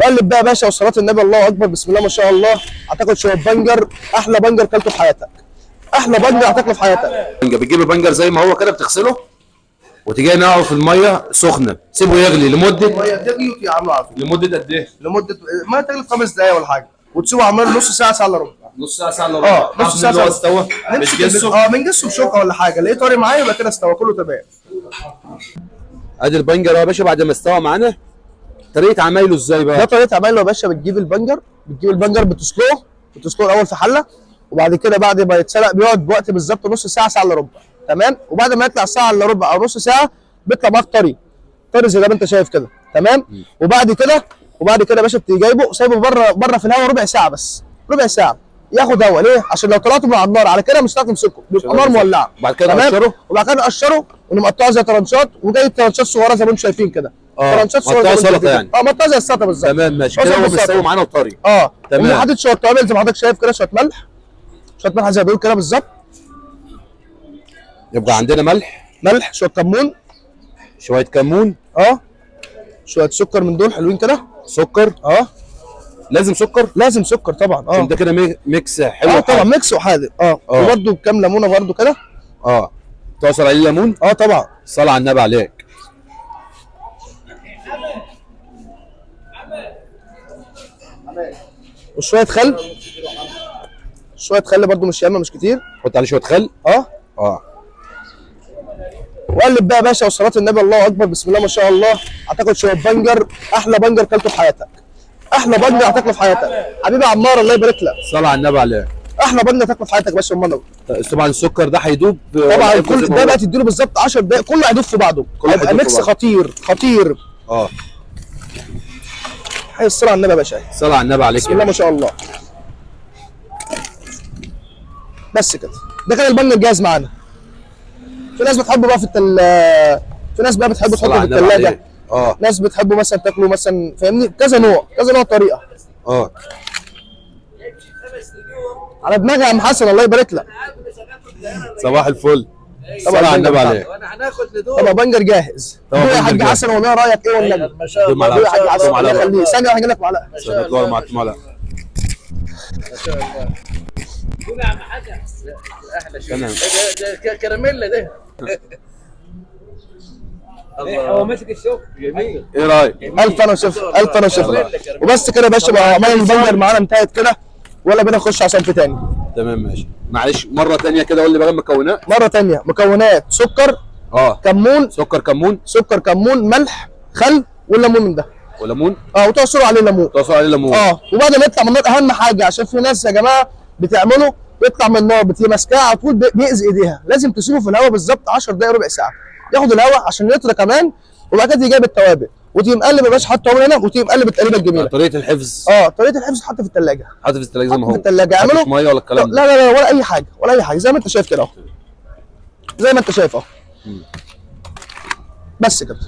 وقلب بقى يا باشا وصلاه النبي الله اكبر بسم الله ما شاء الله. هتاكل شويه بنجر، احلى بنجر كلته في حياتك، احلى بنجر هتاكله في حياتك. بتجيب البنجر زي ما هو كده بتغسله وتيجي نقعه في الميه سخنه، سيبه يغلي لمده الميه تغلي وتعمله على طول لمده قد ايه؟ لمده ما تغلي 5 دقايق ولا حاجه، وتسيبه على النار نص ساعه، ساعه الا ربع. نص ساعه، ساعه الا ربع. نص ساعه، اللي هو استوى بتجسه. بنجسه بشوكه ولا حاجه، لقيته طري معايا يبقى كده استوى كله تمام. ادي البنجر يا باشا بعد ما استوى معانا. طريقه عمايله ازاي ده بقى؟ طريقه عمايله يا باشا. بتجيب البنجر بتسلقه الاول في حله، وبعد كده بعد ما يتسلق بيقعد بوقت بالظبط نص ساعه، ساعه الا ربع، تمام. وبعد ما يطلع ساعه الا ربع او نص ساعه بيطلع معاك طري زي ما انت شايف كده، تمام. وبعد كده يا باشا بتيجي جايبه سايبه بره في الهواء ربع ساعه بس، ربع ساعه ياخد هوا. ليه؟ عشان لو طلعته من على النار على كده مش هتعرف تمسكه، بيبقى نار مولعه. وبعد كده نقشره، وبعد كده نقشره ونقطعه زي طرنشات، وجاي طرنشات صغيره زي ما انتم شايفين كده. طرنشات صغيره مقطعه سلطه يعني. مقطعه زي السلطه بالظبط. تمام ماشي كده، هو مستوي معانا وطري. تمام. وحاطط شويه توابل زي ما حضرتك شايف كده، شويه ملح زي ما بيقول كده بالظبط. يبقى عندنا ملح، شويه كمون، شويه سكر من دول حلوين كده. سكر. لازم سكر؟ لازم سكر طبعا. عشان ده كده ميكس حلو. طبعا ميكس وحادق. وبرده كام ليمونه برده كده. تعصر عليه ليمون. طبعا. صلاه على النبي عليك. وشويه خل، برده مش ياما مش كتير. حط عليه شويه خل. وقلب بقى يا باشا وصلاه النبي الله اكبر بسم الله ما شاء الله. هتاكل شويه بنجر، احلى بنجر كلته في حياتك، احلى بنجر هتاكله في حياتك حبيبي عمار الله يبارك لك. صلاه على النبي عليك. احلى بنجر هتاكله في حياتك يا باشا. امال طبعا السكر ده هيدوب طبعا. كل ده بقى تديله بالظبط 10 دقايق كله هيدوب في بعضه، هيبقى ميكس خطير. حي الصلاه على النبي يا باشا. صلاه على النبي عليك. بسم الله ما شاء الله. بس كده، ده كده البنجر جاهز معانا. في ناس بتحبه بقى في ناس بقى بتحبه تحطه في الثلاجه. ناس بتحبه مثلا تاكله مثلا، فاهمني، كذا نوع طريقه. على دماغي يا عم حسن الله يبارك لك. صباح الفل. صلاه على النبي عليك. هناخد ندوق. طبعا بنجر جاهز. يا حاج حسن والله رايك ايه والنبي؟ ما شاء الله. يا حاج حسن الله يخليك. ثانيه هجيب لك معلقه. ما شاء الله. معاك معلقه. ما شاء الله. قول يا عم حسن. احلى شيء. ده كراميلا ده. هو ماسك الشوك جميل. ايه رايك؟ الف انا وشف وبس كده يا باشا. بقى عمال البنجر معانا انتهت كده، ولا بينا نخش على صنف تاني. تمام ماشي. معلش مره ثانيه كده قول لي بقى المكونات. مره ثانيه. مكونات: سكر، كمون، سكر كمون، ملح، خل، والليمون من ده. وليمون. وتعصروا عليه ليمون. وبعد ما يطلع من النار اهم حاجه، عشان في ناس يا جماعه بتعمله يطلع من النار بتيجي ماسكاه على طول بيأذي ايديها. لازم تسيبه في الهواء بالظبط 10 دقائق ربع ساعه ياخد الهواء عشان يطرى كمان. وبعد كده تيجي جايب التوابل وتيجي مقلب يا باشا، حط توابل هنا وتيجي مقلب التقليبه الجميله. طريقه الحفظ. طريقه الحفظ تحط في الثلاجه. زي ما هو. في الثلاجه اعمله. مش ميه ولا الكلام ده؟ لا ولا اي حاجه زي ما انت شايف كده اهو. زي ما انت شايف اهو. بس كده.